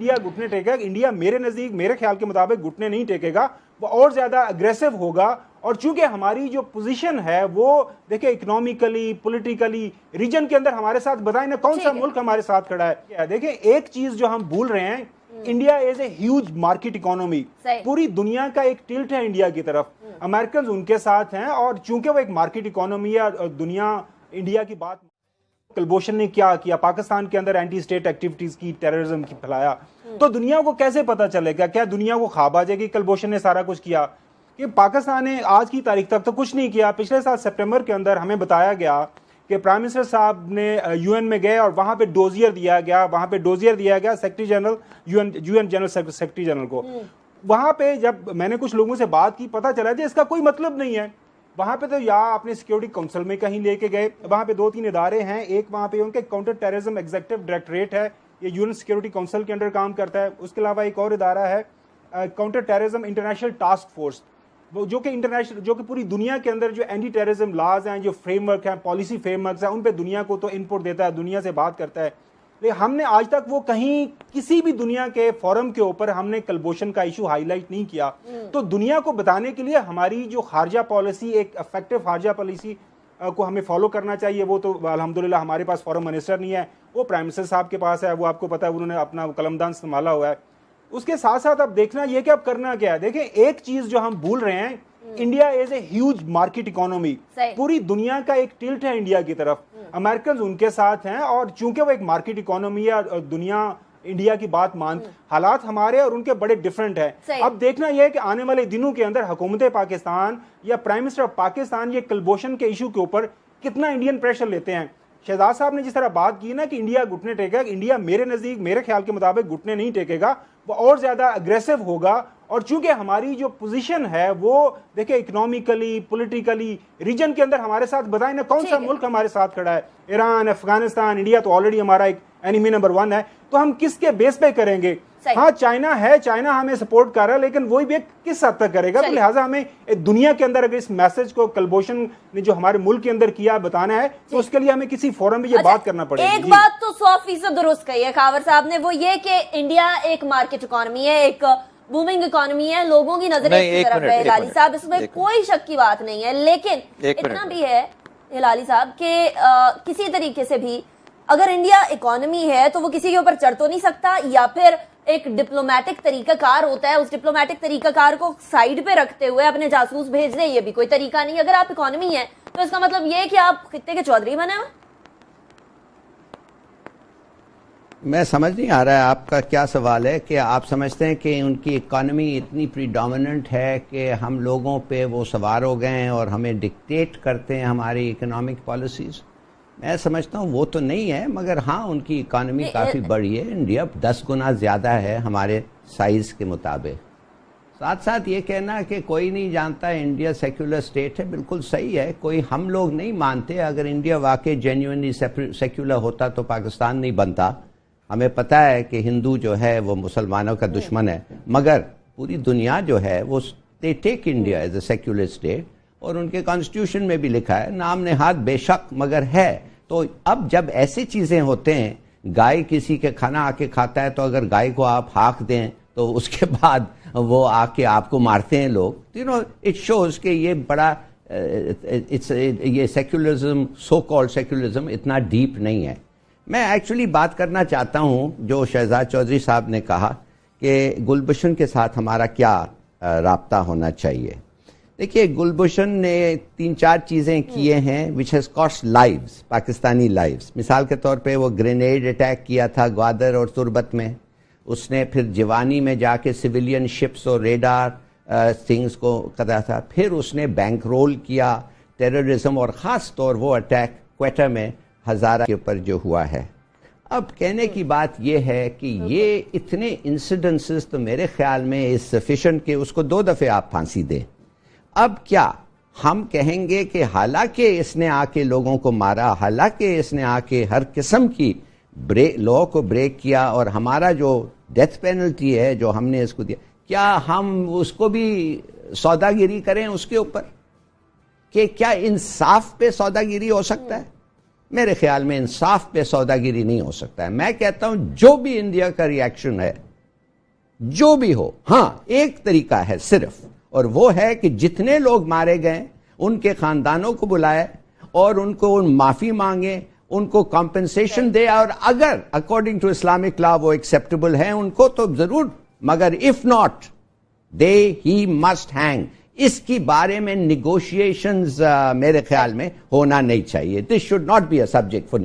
India घुटने टेकेगा, India मेरे नज़दीक, मेरे ख्याल के मुताबिक घुटने नहीं टेकेगा, वो और ज़्यादा अग्रेसिव होगा। और चूंकि हमारी जो पोजीशन है वो देखिए इकोनॉमिकली, पॉलिटिकली, रीजन के अंदर हमारे साथ, बताएं ना कौन सा मुल्क हमारे साथ खड़ा है। देखिए एक चीज जो हम भूल रहे हैं, India is a huge market economy, पूरी दुनिया का एक टिल्ट है इंडिया की तरफ, अमेरिकन उनके साथ हैं। और चूंकि वो एक मार्केट इकोनॉमी है और दुनिया इंडिया की बात, कुलभूषण ने क्या किया, पाकिस्तान के अंदर एंटी स्टेट एक्टिविटीज की, टेररिज्म की फैलाया, तो दुनिया को कैसे पता चलेगा? क्या दुनिया को ख्वाब आ जाएगी कुलभूषण ने सारा कुछ किया? कि पाकिस्तान ने आज की तारीख तक तो कुछ नहीं किया। पिछले साल सितंबर के अंदर हमें बताया गया कि प्राइम मिनिस्टर साहब ने यूएन में गए और वहां पे डोजियर दिया गया secretary general, UN general secretary general को। वहां पे जब मैंने कुछ लोगों से बात की, पता चला कि इसका कोई मतलब नहीं है। वहां पे तो या आपने सिक्योरिटी काउंसिल में कहीं लेके गए, वहां पे 2-3 इदारे हैं, एक वहां पे उनके काउंटर टेररिज्म एग्जीक्यूटिव डायरेक्टरेट है, ये यूएन सिक्योरिटी काउंसिल के अंडर काम करता है। उसके अलावा एक और इदारा है counter terrorism international task force, जो कि इंटरनेशनल, जो कि पूरी दुनिया के अंदर जो एंटी टेररिज्म लॉज हैं, जो फ्रेमवर्क हैं, पॉलिसी फ्रेमवर्क हैं, उन पे दुनिया को तो इनपुट देता है, दुनिया से बात करता है। लेकिन हमने आज तक वो कहीं किसी भी दुनिया के फोरम के ऊपर हमने कुलभूषण का इशू हाईलाइट नहीं किया। तो दुनिया को बताने के लिए हमारी जो खारजा पॉलिसी, एक इफेक्टिव खारजा पॉलिसी को हमें फॉलो करना चाहिए। वो तो अल्हम्दुलिल्लाह हमारे पास फॉरेन मिनिस्टर नहीं है, वो प्राइम मिनिस्टर साहब के पास है, वो आपको पता है, उन्होंने अपना कलमदान संभाला हुआ है। उसके साथ साथ अब देखना ये कि अब करना क्या है। देखें एक चीज जो हम भूल रहे हैं, India is a huge market economy, पूरी दुनिया का एक टिल्ट है इंडिया की तरफ, अमेरिकन उनके साथ हैं। और चूंकि वो एक मार्केट इकोनॉमी है और दुनिया इंडिया की बात मान, हालात हमारे और उनके बड़े डिफरेंट हैं। अब देखना यह है कि आने वाले दिनों के अंदर हुकूमत पाकिस्तान या प्राइम मिनिस्टर ऑफ पाकिस्तान ये कुलभूषण के इशू के ऊपर कितना इंडियन प्रेशर लेते हैं। शहजाद साहब ने जिस तरह बात की ना कि इंडिया घुटने टेकेगा, इंडिया मेरे नज़दीक, मेरे ख्याल के मुताबिक घुटने नहीं टेकेगा, वो और ज़्यादा अग्रेसिव होगा। और चूंकि हमारी जो पोजीशन है वो देखिए इकोनॉमिकली, पॉलिटिकली, रीजन के अंदर हमारे साथ, बताएं ना कौन सा मुल्क हमारे साथ खड़ा है? ईरान, अफगानिस्तान, इंडिया तो ऑलरेडी हमारा एक एनिमी नंबर 1 है। तो हम किसके बेस पे करेंगे? हाँ चाइना है, चाइना हमें सपोर्ट कर रहा है, लेकिन वही भी किस हद तक करेगा? तो लिहाजा हमें दुनिया के अंदर अगर इस मैसेज को कुलभूषण ने जो हमारे मुल्क के अंदर किया बताना है, तो उसके लिए हमें किसी फोरम में ये बात करना पड़ेगा। एक बात तो 100% दुरुस्त कही है खावर साहब ने, वो ये कि इंडिया एक मार्केट इकोनॉमी है, एक बूमिंग इकोनॉमी है, लोगों की नजरें इसकी तरफ है हिलाली साहब, इसमें कोई शक की बात नहीं है। लेकिन इतना भी है हिलाली साहब कि किसी तरीके से भी अगर इंडिया इकोनॉमी है तो वो किसी के ऊपर चढ़ तो नहीं सकता, या फिर एक डिप्लोमेटिक तरीकाकार होता है, उस डिप्लोमेटिक तरीकाकार को साइड पे रखते हुए अपने जासूस भेज दे, ये भी कोई तरीका नहीं। अगर आप इकोनॉमी है तो इसका मतलब ये है कि आप खित्ते के चौधरी बने हो। मैं समझ नहीं आ रहा है आपका क्या सवाल है, कि आप समझते हैं कि उनकी इकोनॉमी इतनी प्रीडोमिनेंट है कि हम लोगों पे वो सवार हो गए हैं और हमें डिक्टेट करते हैं हमारी इकोनॉमिक पॉलिसीज़? मैं समझता हूँ वो तो नहीं है, मगर हाँ उनकी इकोनॉमी काफ़ी बड़ी है। इंडिया 10 गुना ज़्यादा है हमारे साइज़ के मुताबिक। साथ साथ ये कहना कि कोई नहीं जानता इंडिया सेक्युलर स्टेट है, बिल्कुल सही है। कोई हम लोग नहीं मानते, अगर इंडिया वाकई जेन्युइनली सेक्युलर होता तो पाकिस्तान नहीं बनता। हमें पता है कि हिंदू जो है वो मुसलमानों का दुश्मन है, मगर पूरी दुनिया जो है वो they take India as a secular state, और उनके कॉन्स्टिट्यूशन में भी लिखा है, नाम नेहाद बेशक मगर है। तो अब जब ऐसी चीज़ें होते हैं, गाय किसी के खाना आके खाता है, तो अगर गाय को आप हाँक दें तो उसके बाद वो आके आपको मारते हैं लोग। यू नो इट शोज कि ये बड़ा ये सेक्युलरिज्म, सो कॉल्ड सेक्युलरिज्म इतना डीप नहीं है। मैं एक्चुअली बात करना चाहता हूँ जो शहजाद चौधरी साहब ने कहा कि गुलभूषण के साथ हमारा क्या राब्ता होना चाहिए। देखिए गुलभूषण ने 3-4 चीज़ें किए हैं which has cost lives, Pakistani lives. मिसाल के तौर पे वो ग्रेनेड अटैक किया था ग्वादर और तुर्बत में, उसने फिर जिवानी में जाके सिविलियन शिप्स और रेडार थिंग्स को करा था, फिर उसने बैंक रोल किया टेररिज्म, और ख़ास तौर वो अटैक क्वेटा में हज़ारा के ऊपर जो हुआ है। अब कहने की बात यह है कि ये इतने इंसिडेंसेस तो मेरे ख्याल में इज सफिशिएंट कि उसको 2 दफ़े आप फांसी दें। अब क्या हम कहेंगे कि हालांकि इसने आके लोगों को मारा, हालांकि इसने आके हर किस्म की लॉ को ब्रेक किया, और हमारा जो डेथ पेनल्टी है जो हमने इसको दिया, क्या हम उसको भी सौदागिरी करें उसके ऊपर? कि क्या इंसाफ पे सौदागिरी हो सकता है? मेरे ख्याल में इंसाफ पे सौदागिरी नहीं हो सकता है। मैं कहता हूं जो भी इंडिया का रिएक्शन है جو بھی ہو. ہاں ایک طریقہ ہے صرف, اور وہ ہے کہ جتنے لوگ مارے گئے ان کے خاندانوں کو بلائے اور ان کو معافی مانگے, ان کو کمپنسیشن دے, اور اگر اکارڈنگ ٹو اسلامک لا وہ ایکسیپٹیبل ہیں ان کو تو ضرور, مگر if not he must hang. اس کی بارے میں نیگوشیشنز میرے خیال میں ہونا نہیں چاہیے. This should not be a subject for